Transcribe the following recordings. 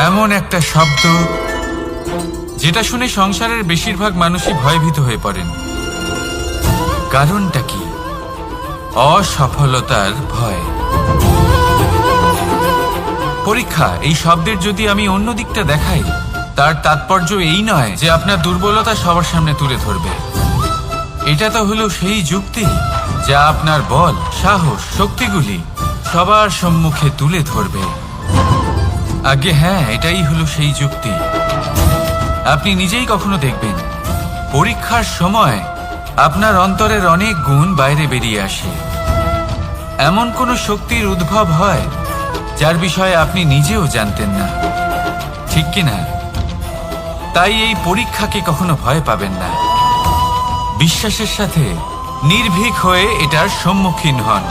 এমন একটা শব্দ যেটা শুনে সংসারের বেশিরভাগ মানুষই ভয়ভীত হয়ে পড়েন। কারণটা কি? অসফলতার ভয়। পরীক্ষা এই শব্দের যদি আমি অন্য দিকটা দেখাই, তার তাৎপর্য এই নয় যে আপনার দুর্বলতা সবার সামনে তুলে ধরবে। এটা তো হলো সেই যুক্তি যা আপনার বল, সাহস, শক্তিগুলি সবার সম্মুখে তুলে ধরবে। আগে হ্যাঁ, এটাই হলো সেই যুক্তি। আপনি নিজেই কখনো দেখবেন পরীক্ষার সময় আপনার অন্তরের অনেক গুণ বাইরে বেরিয়ে আসে। এমন কোন শক্তির উদ্ভব হয় যার বিষয়ে আপনি নিজেও জানতেন না, ঠিক কিনা? তাই এই পরীক্ষাকে কখনো ভয় পাবেন না। বিশ্বাসের সাথে নির্ভীক হয়ে এটার সম্মুখীন হন।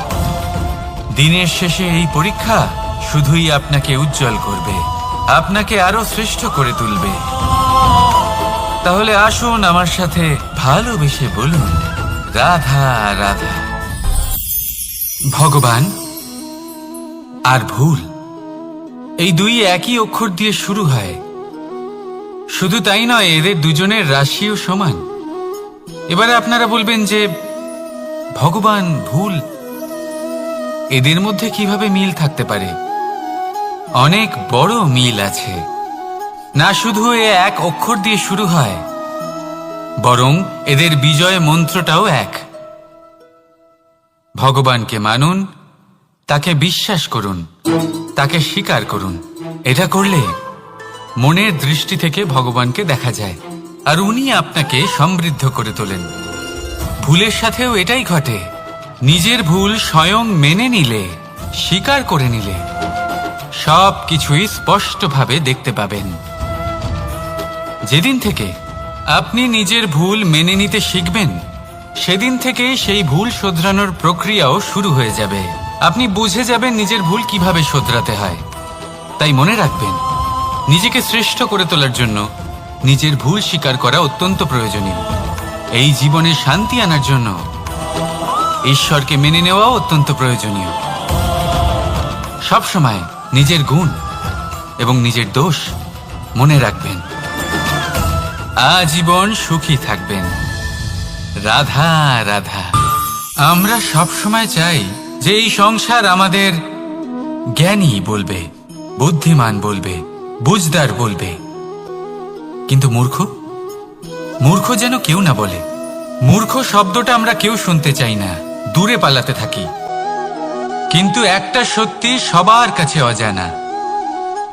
দিনের শেষে এই পরীক্ষা শুধুই আপনাকে উজ্জ্বল করবে, আপনাকে আরো শ্রেষ্ঠ করে তুলবে। তাহলে আসুন আমার সাথে ভালোবেসে বলুন, রাধা রাধা। ভগবান আর ভুল, এই দুই একই অক্ষর দিয়ে শুরু হয়। শুধু তাই নয়, এদের দুজনের রাশিও সমান। এবারে আপনারা বলবেন যে ভগবান, ভুল, এদের মধ্যে কিভাবে মিল থাকতে পারে? অনেক বড় মিল আছে। না শুধু এ এক অক্ষর দিয়ে শুরু হয়, বরং এদের বিজয় মন্ত্রটাও এক। ভগবানকে মানুন, তাকে বিশ্বাস করুন, তাকে স্বীকার করুন। এটা করলে মনের দৃষ্টি থেকে ভগবানকে দেখা যায়, আর উনি আপনাকে সমৃদ্ধ করে তোলেন। ভুলের সাথেও এটাই ঘটে। নিজের ভুল স্বয়ং মেনে নিলে, স্বীকার করে নিলে সব কিছুই স্পষ্টভাবে দেখতে পাবেন। যেদিন থেকে আপনি নিজের ভুল মেনে নিতে শিখবেন, সেদিন থেকে সেই ভুল শোধরানোর প্রক্রিয়াও শুরু হয়ে যাবে। আপনি বুঝে যাবেন নিজের ভুল কিভাবে শোধরাতে হয়। তাই মনে রাখবেন, নিজেকে শ্রেষ্ঠ করে তোলার জন্য নিজের ভুল স্বীকার করা অত্যন্ত প্রয়োজনীয়। এই জীবনে শান্তি আনার জন্য ঈশ্বরকে মেনে নেওয়াও অত্যন্ত প্রয়োজনীয়। সবসময় নিজের গুণ এবং নিজের দোষ মনে রাখবেন। আজীবন সুখী থাকবেন। রাধা রাধা। আমরা সবসময় চাই যে এই সংসার আমাদের জ্ঞানী বলবে, বুদ্ধিমান বলবে, বুঝদার বলবে। কিন্তু মূর্খ, মূর্খ যেন কেউ না বলে। মূর্খ শব্দটা আমরা কেউ শুনতে চাই না, দূরে পালাতে থাকি। কিন্তু একটা সত্যি সবার কাছে অজানা,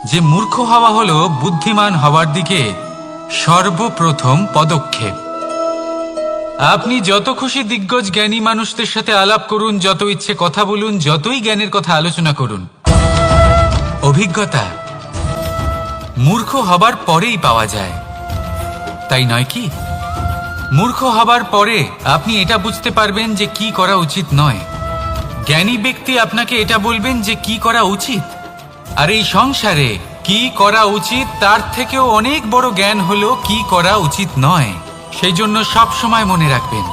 যে মূর্খ হওয়া হলো বুদ্ধিমান হওয়ার দিকে সর্বপ্রথম পদক্ষেপ। আপনি যত খুশি দিগ্গজ জ্ঞানী মানুষদের সাথে আলাপ করুন, যত ইচ্ছে কথা বলুন, যতই জ্ঞানের কথা আলোচনা করুন, অভিজ্ঞতা মূর্খ হবার পরেই পাওয়া যায়, তাই নয় কি? মূর্খ হবার পরে আপনি এটা বুঝতে পারবেন যে কি করা উচিত নয়। জ্ঞানী ব্যক্তি আপনাকে এটা বলবেন যে কি করা উচিত। আর এই সংসারে কি করা উচিত তার থেকেও অনেক বড় জ্ঞান হলো কি করা উচিত নয়। সেই জন্য সব সময় মনে রাখবেন,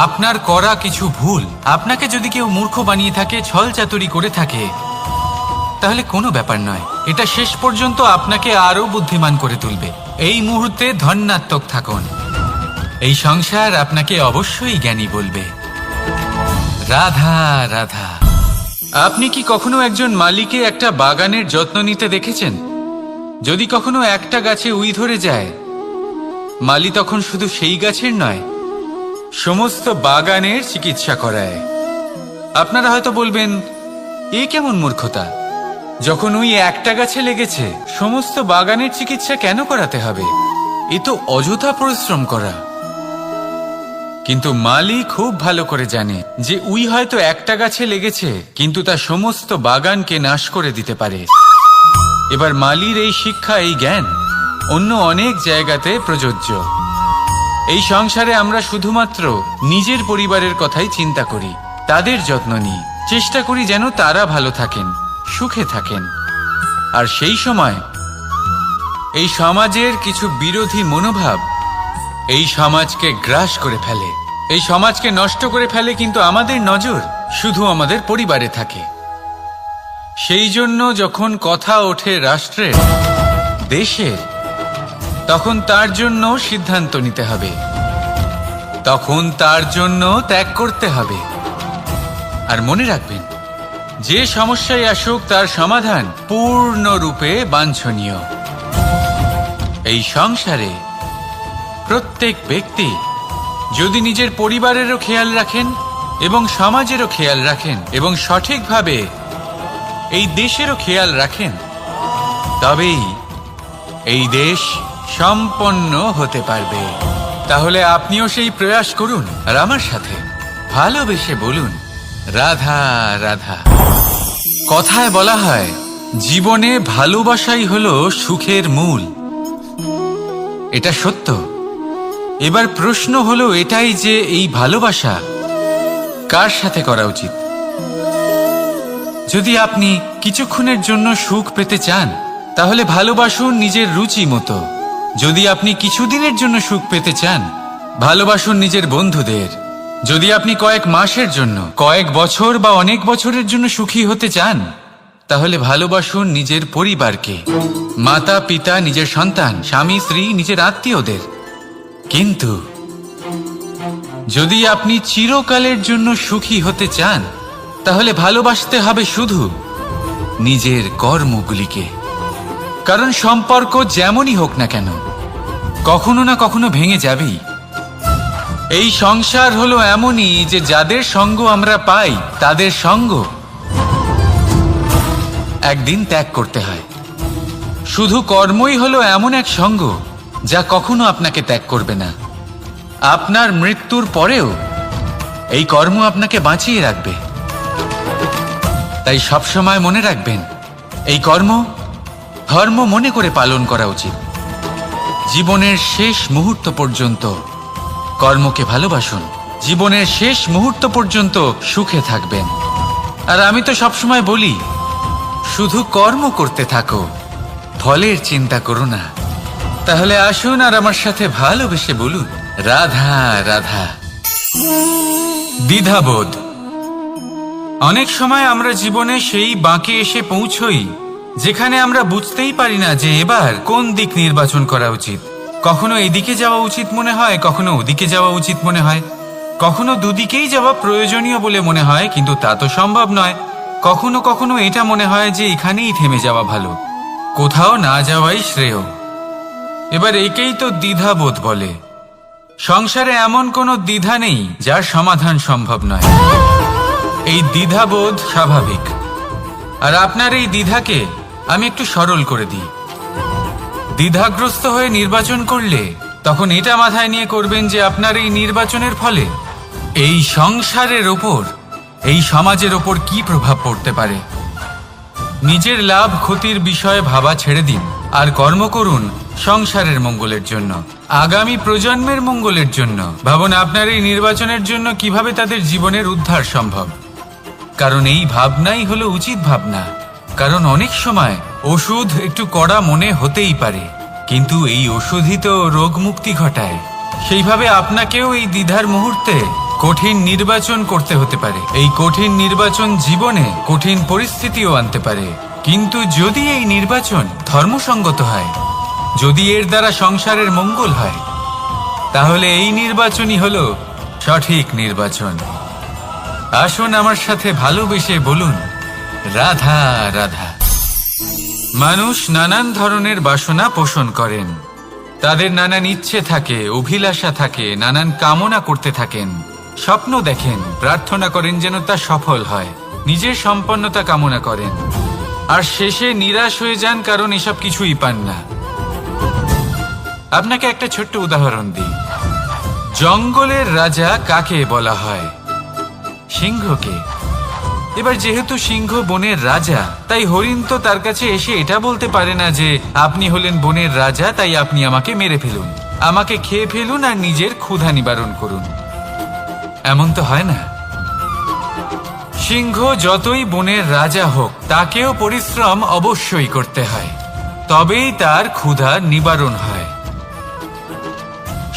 আপনার করা কিছু ভুল আপনাকে যদি কেউ মূর্খ বানিয়ে থাকে, ছল চাতুরি করে থাকে, তাহলে কোনো ব্যাপার নয়। এটা শেষ পর্যন্ত আপনাকে আরো বুদ্ধিমান করে তুলবে। এই মুহূর্তে ধন্যাত্মক থাকুন। এই সংসার আপনাকে অবশ্যই জ্ঞানী বলবে। রাধা রাধা। আপনি কি কখনো একজন মালিকে একটা বাগানের যত্ন নিতে দেখেছেন? যদি কখনো একটা গাছে উই ধরে যায়, মালি তখন শুধু সেই গাছের নয়, সমস্ত বাগানের চিকিৎসা করায়। আপনারা হয়তো বলবেন, এ কেমন মূর্খতা? যখন উই একটা গাছে লেগেছে, সমস্ত বাগানের চিকিৎসা কেন করাতে হবে? এ তো অযথা পরিশ্রম করা। কিন্তু মালি খুব ভালো করে জানে যে উই হয়তো একটা গাছে লেগেছে, কিন্তু তা সমস্ত বাগানকে নাশ করে দিতে পারে। এবার মালির এই শিক্ষা, এই জ্ঞান অন্য অনেক জায়গাতে প্রযোজ্য। এই সংসারে আমরা শুধুমাত্র নিজের পরিবারের কথাই চিন্তা করি, তাদের যত্ন নিই, চেষ্টা করি যেন তারা ভালো থাকেন, সুখে থাকেন। আর সেই সময় এই সমাজের কিছু বিরোধী মনোভাব এই সমাজকে গ্রাস করে ফেলে, এই সমাজকে নষ্ট করে ফেলে। কিন্তু আমাদের নজর শুধু আমাদের পরিবারে থাকে। সেই জন্য যখন কথা ওঠে রাষ্ট্রের, দেশের, তখন তার জন্য সিদ্ধান্ত নিতে হবে, তখন তার জন্য ত্যাগ করতে হবে। আর মনে রাখবেন, যে সমস্যায় আসুক তার সমাধান পূর্ণরূপে বাঞ্ছনীয়। এই সংসারে প্রত্যেক ব্যক্তি যদি নিজের পরিবারেরও খেয়াল রাখেন এবং সমাজেরও খেয়াল রাখেন এবং সঠিকভাবে এই দেশেরও খেয়াল রাখেন, তবেই এই দেশ সম্পন্ন হতে পারবে। তাহলে আপনিও সেই প্রয়াস করুন আর আমার সাথে ভালোবেসে বলুন, রাধা রাধা। কথায় বলা হয়, জীবনে ভালোবাসাই হলো সুখের মূল। এটা সত্য। এবার প্রশ্ন হলো এটাই যে এই ভালোবাসা কার সাথে করা উচিত। যদি আপনি কিছুক্ষণের জন্য সুখ পেতে চান, তাহলে ভালোবাসুন নিজের রুচি মতো। যদি আপনি কিছুদিনের জন্য সুখ পেতে চান, ভালোবাসুন নিজের বন্ধুদের। যদি আপনি কয়েক মাসের জন্য, কয়েক বছর বা অনেক বছরের জন্য সুখী হতে চান, তাহলে ভালোবাসুন নিজের পরিবারকে, মাতা পিতা, নিজের সন্তান, স্বামী স্ত্রী, নিজের আত্মীয়দের। কিন্তু যদি আপনি চিরকালের জন্য সুখী হতে চান, তাহলে ভালোবাসতে হবে শুধু নিজের কর্মগুলিকে। কারণ সম্পর্ক যেমনই হোক না কেন, কখনো না কখনো ভেঙে যাবেই। এই সংসার হলো এমনই যে যাদের সঙ্গ আমরা পাই, তাদের সঙ্গ একদিন ত্যাগ করতে হয়। শুধু কর্মই হলো এমন এক সঙ্গ যা কখনো আপনাকে ত্যাগ করবে না। আপনার মৃত্যুর পরেও এই কর্ম আপনাকে বাঁচিয়ে রাখবে। তাই সবসময় মনে রাখবেন, এই কর্ম ধর্ম মনে করে পালন করা উচিত। জীবনের শেষ মুহূর্ত পর্যন্ত কর্মকে ভালোবাসুন। জীবনের শেষ মুহূর্ত পর্যন্ত সুখে থাকবেন। আর আমি তো সবসময় বলি, শুধু কর্ম করতে থাকো, ফলের চিন্তা করো না। তাহলে আসুন আর আমার সাথে ভালোবেসে বলুন, রাধা রাধা। দ্বিধাবোধ। অনেক সময় আমরা জীবনে সেই বাঁকে এসে পৌঁছই যেখানে আমরা বুঝতেই পারি না যে এবার কোন দিক নির্বাচন করা উচিত। কখনো এদিকে যাওয়া উচিত মনে হয়, কখনো ওদিকে যাওয়া উচিত মনে হয়, কখনো দুদিকেই যাওয়া প্রয়োজনীয় বলে মনে হয়, কিন্তু তা তো সম্ভব নয়। কখনো কখনো এটা মনে হয় যে এখানেই থেমে যাওয়া ভালো, কোথাও না যাওয়াই শ্রেয়। এবার একেই তো দ্বিধাবোধ বলে। সংসারে এমন কোনো দ্বিধা নেই যার সমাধান সম্ভব নয়। এই দ্বিধাবোধ স্বাভাবিক। আর আপনার এই দ্বিধাকে আমি একটু সরল করে দিই। দ্বিধাগ্রস্ত হয়ে নির্বাচন করলে তখন এটা মাথায় নিয়ে করবেন যে আপনার এই নির্বাচনের ফলে এই সংসারের ওপর, এই সমাজের ওপর কি প্রভাব পড়তে পারে। নিজের লাভ ক্ষতির বিষয়ে ভাবা ছেড়ে দিন আর কর্ম করুন সংসারের মঙ্গলের জন্য, আগামী প্রজন্মের মঙ্গলের জন্য। ভাবুন আপনার এই নির্বাচনের জন্য কিভাবে তাদের জীবনের উদ্ধার সম্ভব। কারণ এই ভাবনাই হলো উচিত ভাবনা। কারণ অনেক সময় ওষুধ একটু কড়া মনে হতেই পারে, কিন্তু এই ওষুধই তো রোগ মুক্তি ঘটায়। সেইভাবে আপনাকেও এই দ্বিধার মুহূর্তে কঠিন নির্বাচন করতে হতে পারে। এই কঠিন নির্বাচন জীবনে কঠিন পরিস্থিতিও আনতে পারে, কিন্তু যদি এই নির্বাচন ধর্মসঙ্গত হয়, যদি এর দ্বারা সংসারের মঙ্গল হয়, তাহলে এই নির্বাচনই হলো সঠিক নির্বাচন। আসুন আমার সাথে ভালোবেসে বলুন, রাধা রাধা। মানুষ নানান ধরনের বাসনা পোষণ করেন। তাদের নানান ইচ্ছে থাকে, অভিলাষা থাকে, নানান কামনা করতে থাকেন, স্বপ্ন দেখেন, প্রার্থনা করেন যেন তা সফল হয়, নিজের সম্পন্নতা কামনা করেন, আর শেষে নিরাশ হয়ে যান কারণ এসব কিছুই পান না। আপনাকে একটা ছোট্ট উদাহরণ দিই। জঙ্গলের রাজা কাকে বলা হয়? সিংহকে। এবার যেহেতু সিংহ বনের রাজা, তাই হরিণ তো তার কাছে এসে এটা বলতে পারে না যে আপনি হলেন বনের রাজা, তাই আপনি আমাকে মেরে ফেলুন, আমাকে খেয়ে ফেলুন আর নিজের ক্ষুধা নিবারণ করুন। এমন তো হয় না। সিংহ যতই বনের রাজা হোক, তাকেও পরিশ্রম অবশ্যই করতে হয়, তবেই তার ক্ষুধা নিবারণ হয়।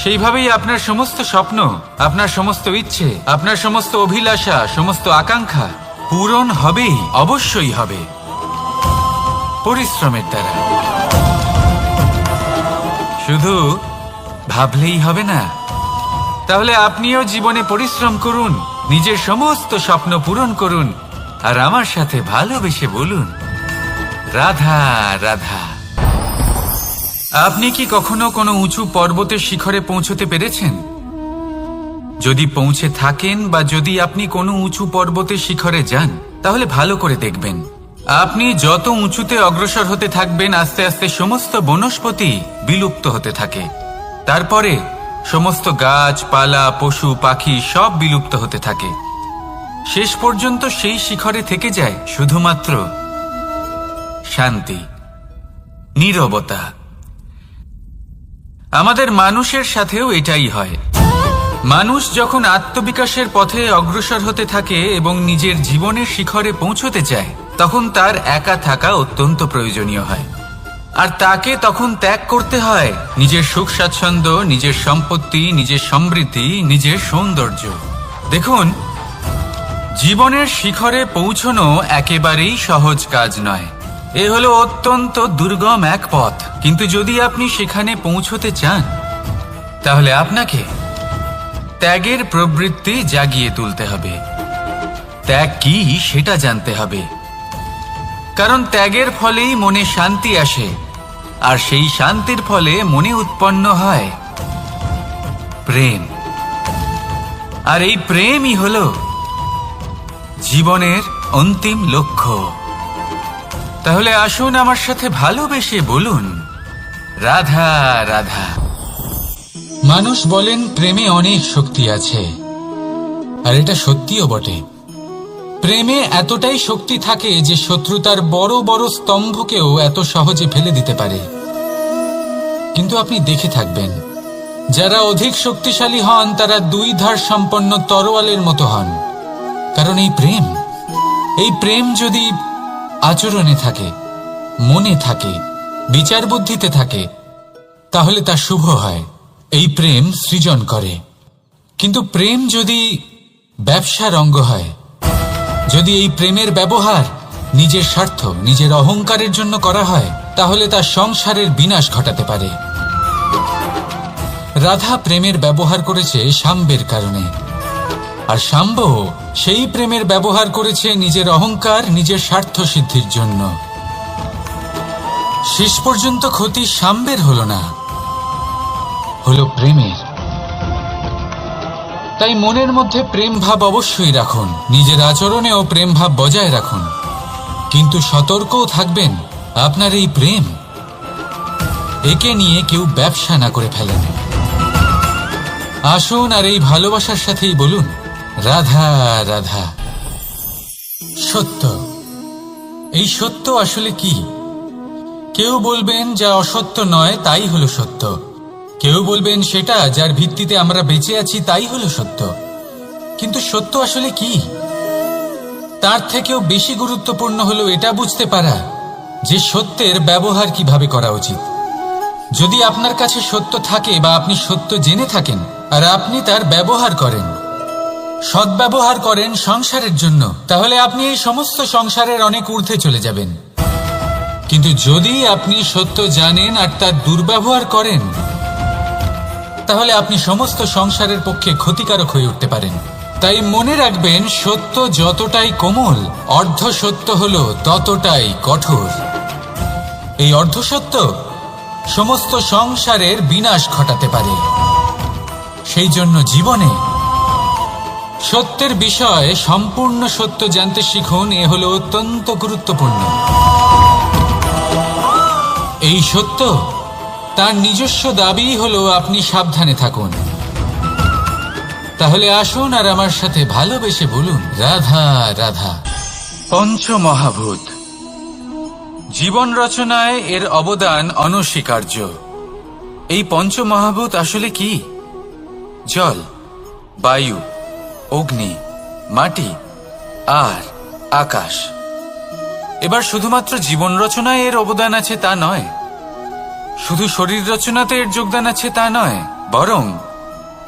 সেইভাবেই আপনার সমস্ত স্বপ্ন, আপনার সমস্ত ইচ্ছে, আপনার সমস্ত অভিলাষা, সমস্ত আকাঙ্ক্ষা পূরণ হবেই, অবশ্যই হবে, পরিশ্রমের দ্বারা। শুধু ভাবলেই হবে না। তাহলে আপনিও জীবনে পরিশ্রম করুন, নিজের সমস্ত স্বপ্ন পূরণ করুন, আর আমার সাথে ভালোবেসে বলুন, রাধা রাধা। আপনি কি কখনো কোনো উঁচু পর্বতের শিখরে পৌঁছতে পেরেছেন? যদি পৌঁছে থাকেন বা যদি আপনি কোনো উঁচু পর্বতের শিখরে যান, তাহলে ভালো করে দেখবেন, আপনি যত উঁচুতে অগ্রসর হতে থাকবেন আস্তে আস্তে সমস্ত বনস্পতি বিলুপ্ত হতে থাকে। তারপরে সমস্ত গাছপালা, পশু পাখি সব বিলুপ্ত হতে থাকে। শেষ পর্যন্ত সেই শিখরে থেকে যায় শুধুমাত্র শান্তি, নীরবতা। আমাদের মানুষের সাথেও এটাই হয়। মানুষ যখন আত্মবিকাশের পথে অগ্রসর হতে থাকে এবং নিজের জীবনের শিখরে পৌঁছতে চায়, তখন তার একা থাকা অত্যন্ত প্রয়োজনীয় হয়। আর তাকে তখন ত্যাগ করতে হয় নিজের সুখ স্বাচ্ছন্দ্য, নিজের সম্পত্তি, নিজের সমৃদ্ধি, নিজের সৌন্দর্য। দেখুন, জীবনের শিখরে পৌঁছনো একেবারেই সহজ কাজ নয়। এ হলো অত্যন্ত দুর্গম এক পথ। কিন্তু যদি আপনি সেখানে পৌঁছতে চান, তাহলে আপনাকে ত্যাগের প্রবৃত্তি জাগিয়ে তুলতে হবে। ত্যাগ কি সেটা জানতে হবে, কারণ ত্যাগের ফলেই মনে শান্তি আসে, আর সেই শান্তির ফলে মনে উৎপন্ন হয় প্রেম। আর এই প্রেমই হলো জীবনের অন্তিম লক্ষ্য। তাহলে আসুন আমার সাথে ভালোবেসে বলুন, রাধা রাধা। মানুষ বলেন প্রেমে অনেক শক্তি আছে, আর এটা সত্যিও বটে। প্রেমে এতটাই শক্তি থাকে যে শত্রুতার বড় বড় স্তম্ভকেও এত সহজে ফেলে দিতে পারে। কিন্তু আপনি দেখে থাকবেন, যারা অধিক শক্তিশালী হন তারা দুই ধার সম্পন্ন তরোয়ালের মতো হন। কারণ এই প্রেম যদি আচরণে থাকে, মনে থাকে, বিচার বুদ্ধিতে থাকে, তাহলে তা শুভ হয়। এই প্রেম সৃজন করে। কিন্তু প্রেম যদি ব্যবসার অঙ্গ হয়, যদি এই প্রেমের ব্যবহার নিজের স্বার্থ, নিজের অহংকারের জন্য করা হয়, তাহলে তা সংসারের বিনাশ ঘটাতে পারে। রাধা প্রেমের ব্যবহার করেছে শাম্বের কারণে, আর শাম্ব সেই প্রেমের ব্যবহার করেছে নিজের অহংকার, নিজের স্বার্থ সিদ্ধির জন্য। শেষ পর্যন্ত ক্ষতি শাম্বের হলো না, হলো প্রেমের। তাই মনের মধ্যে প্রেম ভাব অবশ্যই রাখুন, নিজের আচরণেও প্রেম ভাব বজায় রাখুন, কিন্তু সতর্কও থাকবেন আপনার এই প্রেম, একে নিয়ে কেউ ব্যবসা না করে ফেলেন। আসুন আর এই ভালোবাসার সাথেই বলুন, রাধা রাধা। সত্য, এই সত্য আসলে কি? কেউ বলবেন যা অসত্য নয় তাই হলো সত্য, কেউ বলবেন সেটা যার ভিত্তিতে আমরা বেঁচে আছি তাই হলো সত্য। কিন্তু সত্য আসলে কি? তার থেকেও বেশি গুরুত্বপূর্ণ হলো এটা বুঝতে পারা যে সত্যের ব্যবহার কিভাবে করা উচিত। যদি আপনার কাছে সত্য থাকে বা আপনি সত্য জেনে থাকেন আর আপনি তার ব্যবহার করেন, সদ্ব্যবহার করেন সংসারের জন্য, তাহলে আপনি এই সমস্ত সংসারের অনেক ঊর্ধ্বে চলে যাবেন। কিন্তু যদি আপনি সত্য জানেন আর তার দুর্ব্যবহার করেন, তাহলে আপনি সমস্ত সংসারের পক্ষে ক্ষতিকারক হয়ে উঠতে পারেন। তাই মনে রাখবেন, সত্য যতটাই কোমল, অর্ধ সত্য হলো ততটাই কঠোর। এই অর্ধ সত্য সমস্ত সংসারের বিনাশ ঘটাতে পারে। সেই জন্য জীবনে সত্যের বিষয়ে সম্পূর্ণ সত্য জানতে শিখুন। এ হলো অত্যন্ত গুরুত্বপূর্ণ। এই সত্য তার নিজস্ব দাবি হলো আপনি সাবধানে থাকুন। তাহলে আসুন আর আমার সাথে ভালোবেসে বলুন, রাধা রাধা। পঞ্চমহাভূত, জীবন রচনায় এর অবদান অনস্বীকার্য। এই পঞ্চমহাভূত আসলে কি? জল, বায়ু, অগ্নি, মাটি আর আকাশ। এবার শুধুমাত্র জীবন রচনায় এর অবদান আছে তা নয়, শুধু শরীর রচনাতে এর যোগদান আছে তা নয়, বরং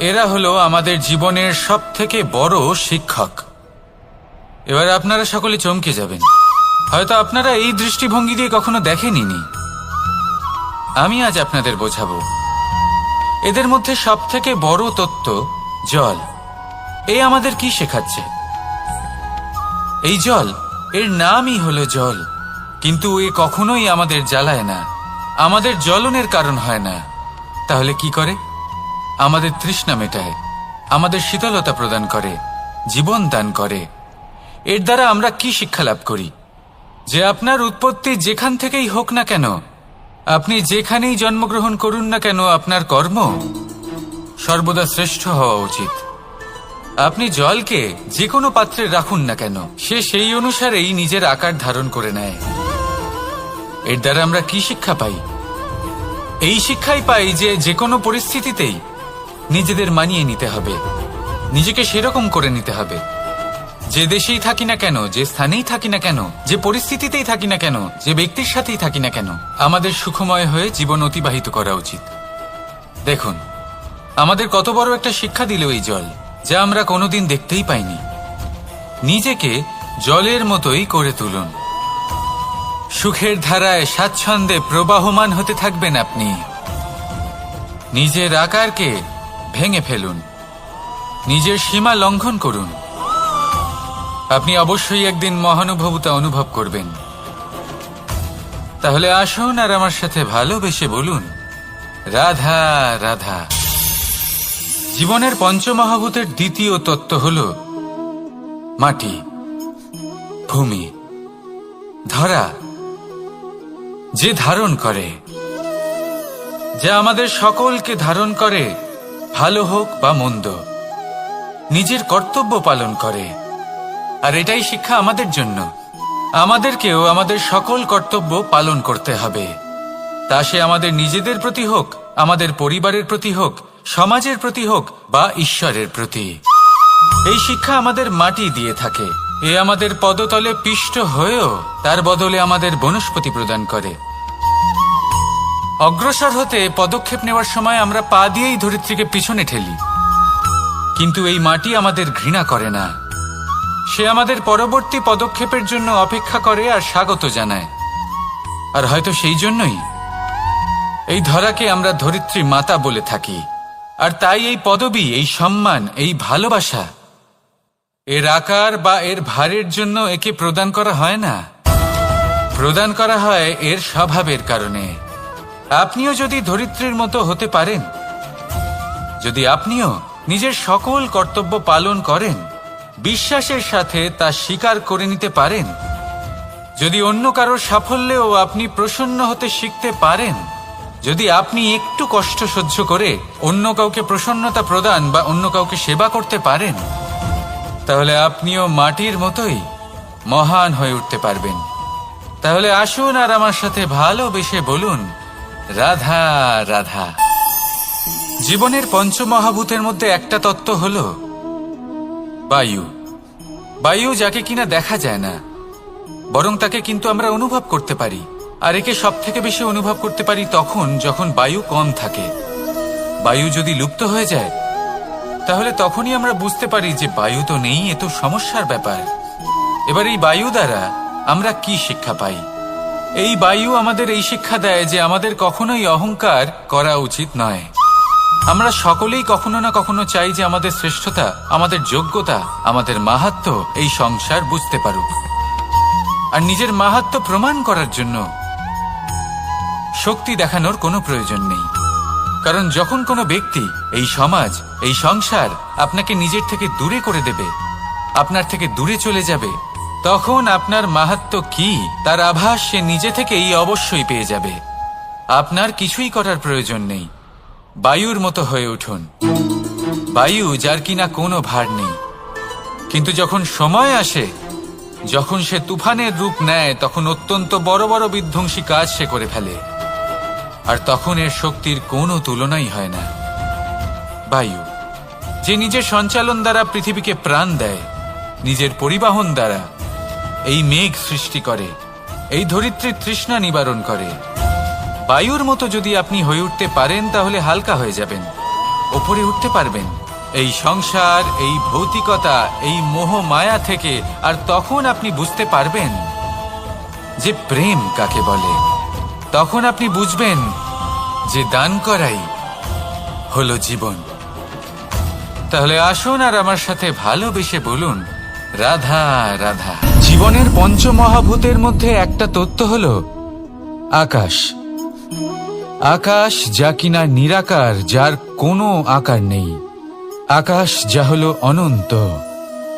এরা হলো আমাদের জীবনের সবথেকে বড় শিক্ষক। এবার আপনারা সকলে চমকে যাবেন, হয়তো আপনারা এই দৃষ্টিভঙ্গি দিয়ে কখনো দেখেননি। আমি আজ আপনাদের বোঝাবো এদের মধ্যে সব থেকে বড় তত্ত্ব জল। এ আমাদের কি শেখাচ্ছে? এই জল, এর নামই হলো জল, কিন্তু এ কখনোই আমাদের জ্বালায় না, আমাদের জ্বলনের কারণ হয় না। তাহলে কি করে? আমাদের তৃষ্ণা মেটায়, আমাদের শীতলতা প্রদান করে, জীবন দান করে। এর দ্বারা আমরা কি শিক্ষা লাভ করি? যে আপনার উৎপত্তি যেখান থেকেই হোক না কেন, আপনি যেখানেই জন্মগ্রহণ করুন না কেন, আপনার কর্ম সর্বদা শ্রেষ্ঠ হওয়া উচিত। আপনি জলকে যে কোনো পাত্রে রাখুন না কেন, সে সেই অনুসারেই নিজের আকার ধারণ করে নেয়। এর দ্বারা আমরা কি শিক্ষা পাই? এই শিক্ষাই পাই যে যে কোনো পরিস্থিতিতেই নিজেদের মানিয়ে নিতে হবে, নিজেকে সেরকম করে নিতে হবে। যে দেশেই থাকি না কেন, যে স্থানেই থাকি না কেন, যে পরিস্থিতিতেই থাকি না কেন, যে ব্যক্তির সাথেই থাকি না কেন, আমাদের সুখময় হয়ে জীবন অতিবাহিত করা উচিত। দেখুন, আমাদের কত বড় একটা শিক্ষা দিল এই জল, যা আমরা কোনোদিন দেখতেই পাইনি। নিজেকে জলের মতোই করে তুলুন। সুখের ধারায় স্বাচ্ছন্দ্যে প্রবাহমান হতে থাকবেন আপনি। নিজের আকারকে ভেঙে ফেলুন, নিজের সীমা লঙ্ঘন করুন। আপনি অবশ্যই একদিন মহানুভবতা অনুভব করবেন। তাহলে আসুন আর আমার সাথে ভালোবেসে বলুন, রাধা রাধা। জীবনের পঞ্চমহাভূতের দ্বিতীয় তত্ত্ব হল মাটি, ভূমি, ধরা, যে ধারণ করে, যা আমাদের সকলকে ধারণ করে, ভালো হোক বা মন্দ, নিজের কর্তব্য পালন করে। আর এটাই শিক্ষা আমাদের জন্য। আমাদেরকেও আমাদের সকল কর্তব্য পালন করতে হবে, তা সে আমাদের নিজেদের প্রতি হোক, আমাদের পরিবারের প্রতি হোক, সমাজের প্রতি হোক বা ঈশ্বরের প্রতি। এই শিক্ষা আমাদের মাটি দিয়ে থাকে। এ আমাদের পদতলে পিষ্ট হয়েও তার বদলে আমাদের বনস্পতি প্রদান করে। অগ্রসর হতে পদক্ষেপ নেওয়ার সময় আমরা পা দিয়েই ধরিত্রীকে পিছনে ঠেলি, কিন্তু এই মাটি আমাদের ঘৃণা করে না। সে আমাদের পরবর্তী পদক্ষেপের জন্য অপেক্ষা করে আর স্বাগত জানায়। আর হয়তো সেই জন্যই এই ধরাকে আমরা ধরিত্রী মাতা বলে থাকি। আর তাই এই পদবি, এই সম্মান, এই ভালোবাসা, এর আকার বা এর ভারের জন্য একে প্রদান করা হয় না, প্রদান করা হয় এর স্বভাবের কারণে। আপনিও যদি ধরিত্রীর মতো হতে পারেন, যদি আপনিও নিজের সকল কর্তব্য পালন করেন, বিশ্বাসের সাথে তা স্বীকার করে নিতে পারেন, যদি অন্য কারোর সাফল্যেও আপনি প্রসন্ন হতে শিখতে পারেন, যদি আপনি একটু কষ্ট সহ্য করে অন্য কাউকে প্রসন্নতা প্রদান বা অন্য কাউকে সেবা করতে পারেন, তাহলে আপনিও মাটির মতোই মহান হয়ে উঠতে পারবেন। তাহলে আসুন আর আমার সাথে ভালোবেসে বলুন, রাধা রাধা। জীবনের পঞ্চমহাভূতের মধ্যে একটা তত্ত্ব হল বায়ু। বায়ু, যাকে কিনা দেখা যায় না, বরং তাকে কিন্তু আমরা অনুভব করতে পারি। আর একে সব থেকে বেশি অনুভব করতে পারি তখন যখন বায়ু কম থাকে। বায়ু যদি লুপ্ত হয়ে যায়, তাহলে তখনই আমরা বুঝতে পারি যে বায়ু তো নেই, এ তো সমস্যার ব্যাপার। এবার এই বায়ু দ্বারা আমরা কি শিক্ষা পাই? এই বায়ু আমাদের এই শিক্ষা দেয় যে আমাদের কখনোই অহংকার করা উচিত নয়। আমরা সকলেই কখনো না কখনো চাই যে আমাদের শ্রেষ্ঠতা, আমাদের যোগ্যতা, আমাদের মাহাত্ম্য এই সংসার বুঝতে পারুক। আর নিজের মাহাত্ম্য প্রমাণ করার জন্য শক্তি দেখানোর কোনো প্রয়োজন নেই। কারণ যখন কোনো ব্যক্তি, এই সমাজ, এই সংসার আপনাকে নিজের থেকে দূরে করে দেবে, আপনার থেকে দূরে চলে যাবে, তখন আপনার মাহাত্ম্য কি তার আভাস সে নিজে থেকেই অবশ্যই পেয়ে যাবে। আপনার কিছুই করার প্রয়োজন নেই। বায়ুর মতো হয়ে উঠুন। বায়ু, যার কিনা কোনো ভার নেই, কিন্তু যখন সময় আসে, যখন সে তুফানের রূপ নেয়, তখন অত্যন্ত বড় বড় বিধ্বংসী কাজ সে করে ফেলে। আর তখন এর শক্তির কোনো তুলনাই হয় না। বায়ু, যে নিজের সঞ্চালন দ্বারা পৃথিবীকে প্রাণ দেয়, নিজের পরিবহন দ্বারা এই মেঘ সৃষ্টি করে, এই ধরিত্রীর তৃষ্ণা নিবারণ করে। বায়ুর মতো যদি আপনি হয়ে উঠতে পারেন, তাহলে হালকা হয়ে যাবেন, ওপরে উঠতে পারবেন এই সংসার, এই ভৌতিকতা, এই মোহ মায়া থেকে। আর তখন আপনি বুঝতে পারবেন যে প্রেম কাকে বলে। তখন আপনি বুঝবেন যে দান করাই হলো জীবন। তাহলে আসুন আর আমার সাথে ভালোবেসে বলুন, রাধা রাধা। জীবনের পঞ্চমহাভূতের মধ্যে একটা তত্ত্ব হলো আকাশ। আকাশ যা কিনা নিরাকার, যার কোনো আকার নেই। আকাশ যা হলো অনন্ত।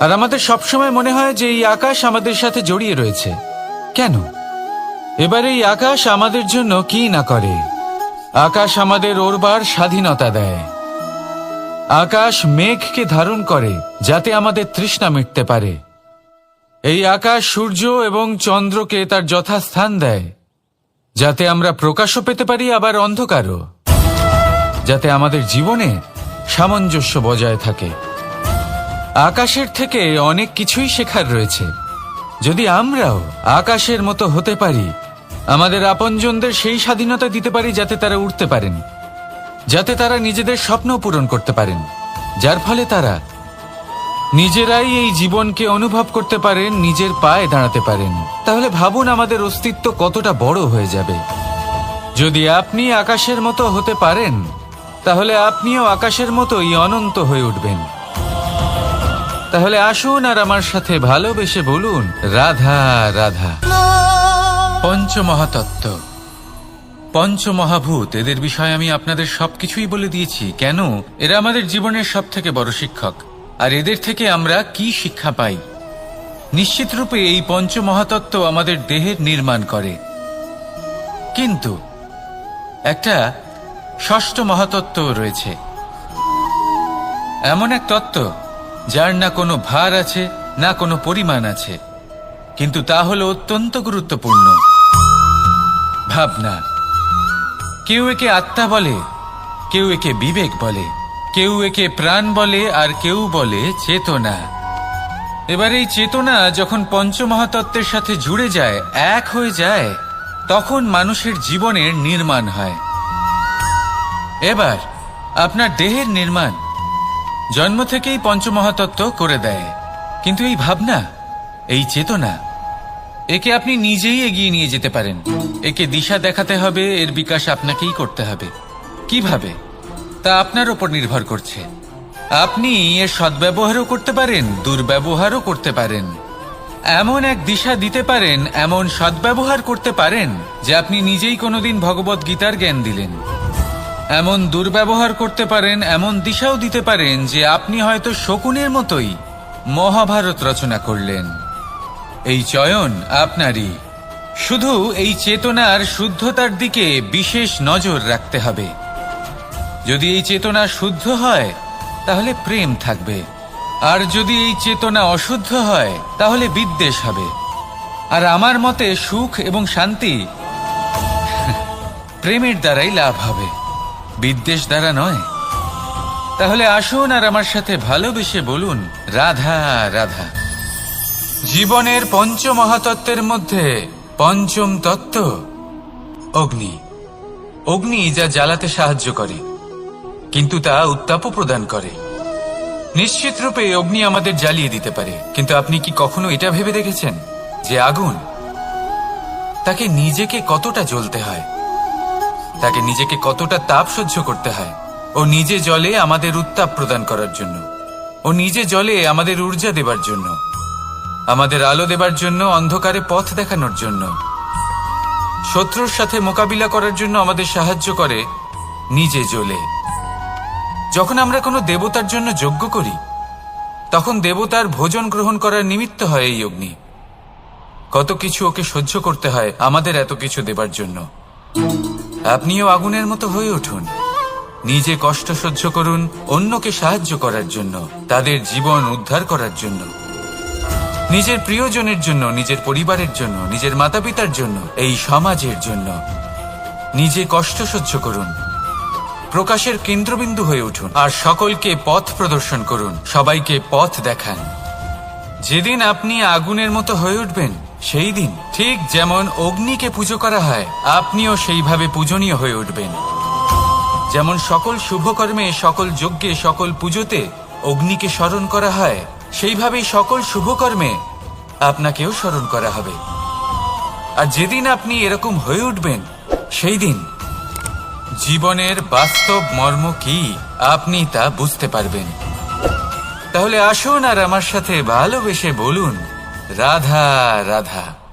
আর আমাদের সবসময় মনে হয় যে এই আকাশ আমাদের সাথে জড়িয়ে রয়েছে। কেন? এবার এই আকাশ আমাদের জন্য কি না করে। আকাশ আমাদের ওড়বার স্বাধীনতা দেয়। আকাশ মেঘকে ধারণ করে যাতে আমাদের তৃষ্ণা মিটতে পারে। এই আকাশ সূর্য এবং চন্দ্রকে তার যথাস্থান দেয় যাতে আমরা প্রকাশও পেতে পারি, আবার অন্ধকারও, যাতে আমাদের জীবনে সামঞ্জস্য বজায় থাকে। আকাশের থেকে অনেক কিছুই শেখার রয়েছে। যদি আমরাও আকাশের মতো হতে পারি, আমাদের আপনজনদের সেই স্বাধীনতা দিতে পারি যাতে তারা উঠতে পারেন, যাতে তারা নিজেদের স্বপ্ন পূরণ করতে পারেন, যার ফলে তারা নিজেরাই এই জীবনকে অনুভব করতে পারেন, নিজের পায়ে দাঁড়াতে পারেন, তাহলে ভাবুন আমাদের অস্তিত্ব কতটা বড় হয়ে যাবে। যদি আপনি আকাশের মতো হতে পারেন, তাহলে আপনিও আকাশের মতোই অনন্ত হয়ে উঠবেন। তাহলে আসুন আর আমার সাথে ভালোবেসে বলুন, রাধা রাধা। পঞ্চমহাতত্ত্ব, পঞ্চমহাভূত, এদের বিষয়ে আমি আপনাদের সবকিছুই বলে দিয়েছি। কেন? এরা আমাদের জীবনের সব থেকে বড় শিক্ষক। আর এদের থেকে আমরা কি শিক্ষা পাই? নিশ্চিত রূপে এই পঞ্চমহাতত্ত্ব আমাদের দেহের নির্মাণ করে, কিন্তু একটা ষষ্ঠ মহাতত্ত্ব রয়েছে। এমন এক তত্ত্ব যার না কোনো ভার আছে, না কোনো পরিমাণ আছে, কিন্তু তা হলো অত্যন্ত গুরুত্বপূর্ণ। ভাবনা। কেউ একে আত্মা বলে, কেউ একে বিবেক বলে, কেউ একে প্রাণ বলে, আর কেউ বলে চেতনা। এবার এই চেতনা যখন পঞ্চমহাতত্ত্বের সাথে জুড়ে যায়, এক হয়ে যায়, তখন মানুষের জীবনের নির্মাণ হয়। এবার আপনার দেহের নির্মাণ জন্ম থেকেই পঞ্চমহাতত্ত্ব করে দেয়। কিন্তু এই ভাবনা, এই চেতনা, একে আপনি নিজেই এগিয়ে নিয়ে যেতে পারেন। একে দিশা দেখাতে হবে, এর বিকাশ আপনাকেই করতে হবে। কিভাবে? তা আপনার উপর নির্ভর করছে। আপনি এর সদ্ব্যবহারও করতে পারেন, দুর্ব্যবহারও করতে পারেন। এমন এক দিশা দিতে পারেন, এমন সদ্ব্যবহার করতে পারেন যে আপনি নিজেই কোনোদিন ভগবত গীতার জ্ঞান দিলেন। এমন দুর্ব্যবহার করতে পারেন, এমন দিশাও দিতে পারেন যে আপনি হয়তো শকুনের মতোই মহাভারত রচনা করলেন। এই চয়ন আপনারই। শুধু এই চেতনার শুদ্ধতার দিকে বিশেষ নজর রাখতে হবে। যদি এই চেতনা শুদ্ধ হয়, তাহলে প্রেম থাকবে। আর যদি এই চেতনা অশুদ্ধ হয়, তাহলে বিদ্বেষ হবে। আর আমার মতে সুখ এবং শান্তি প্রেমের দ্বারাই লাভ হবে, বিদ্বেষ দ্বারা নয়। তাহলে আসুন আর আমার সাথে ভালোবেসে বলুন, রাধা রাধা। জীবনের পঞ্চমহাতত্ত্বের মধ্যে পঞ্চম তত্ত্ব অগ্নি। অগ্নি যা জ্বালাতে সাহায্য করে, কিন্তু তা উত্তাপও প্রদান করে। নিশ্চিত রূপে অগ্নি আমাদের জ্বালিয়ে দিতে পারে, কিন্তু আপনি কি কখনো এটা ভেবে দেখেছেন যে আগুন, তাকে নিজেকে কতটা জ্বলতে হয়, তাকে নিজেকে কতটা তাপ সহ্য করতে হয়? ও নিজে জ্বলে আমাদের উত্তাপ প্রদান করার জন্য, ও নিজে জ্বলে আমাদের ঊর্জা দেবার জন্য, আমাদের আলো দেবার জন্য, অন্ধকারে পথ দেখানোর জন্য, শত্রুর সাথে মোকাবিলা করার জন্য আমাদের সাহায্য করে, নিজে জ্বলে। যখন আমরা কোনো দেবতার জন্য যজ্ঞ করি, তখন দেবতার ভোজন গ্রহণ করার নিমিত্ত হয় এই অগ্নি। কত কিছু ওকে সহ্য করতে হয় আমাদের এত কিছু দেবার জন্য। আপনিও আগুনের মতো হয়ে উঠুন, নিজে কষ্ট সহ্য করুন অন্যকে সাহায্য করার জন্য, তাদের জীবন উদ্ধার করার জন্য, নিজের প্রিয়জনের জন্য, নিজের পরিবারের জন্য, নিজের মাতা পিতার জন্য, এই সমাজের জন্য। নিজে কষ্ট সহ্য করুন, প্রকাশের কেন্দ্রবিন্দু হয়ে উঠুন, আর সকলকে পথ প্রদর্শন করুন, সবাইকে পথ দেখান। যেদিন আপনি আগুনের মতো হয়ে উঠবেন, সেই দিন ঠিক যেমন অগ্নিকে পুজো করা হয়, আপনিও সেইভাবে পূজনীয় হয়ে উঠবেন। যেমন সকল শুভকর্মে, সকল যজ্ঞে, সকল পুজোতে অগ্নিকে স্মরণ করা হয়, সেইভাবেই সকল শুভকর্মে আপনাকেও স্মরণ করা হবে। আর যেদিন আপনি এরকম হয়ে উঠবেন, সেই দিন জীবনের বাস্তব মর্ম কি আপনি তা বুঝতে পারবেন। তাহলে আসুন আর আমার সাথে ভালোবেসে বলুন রাধা রাধা।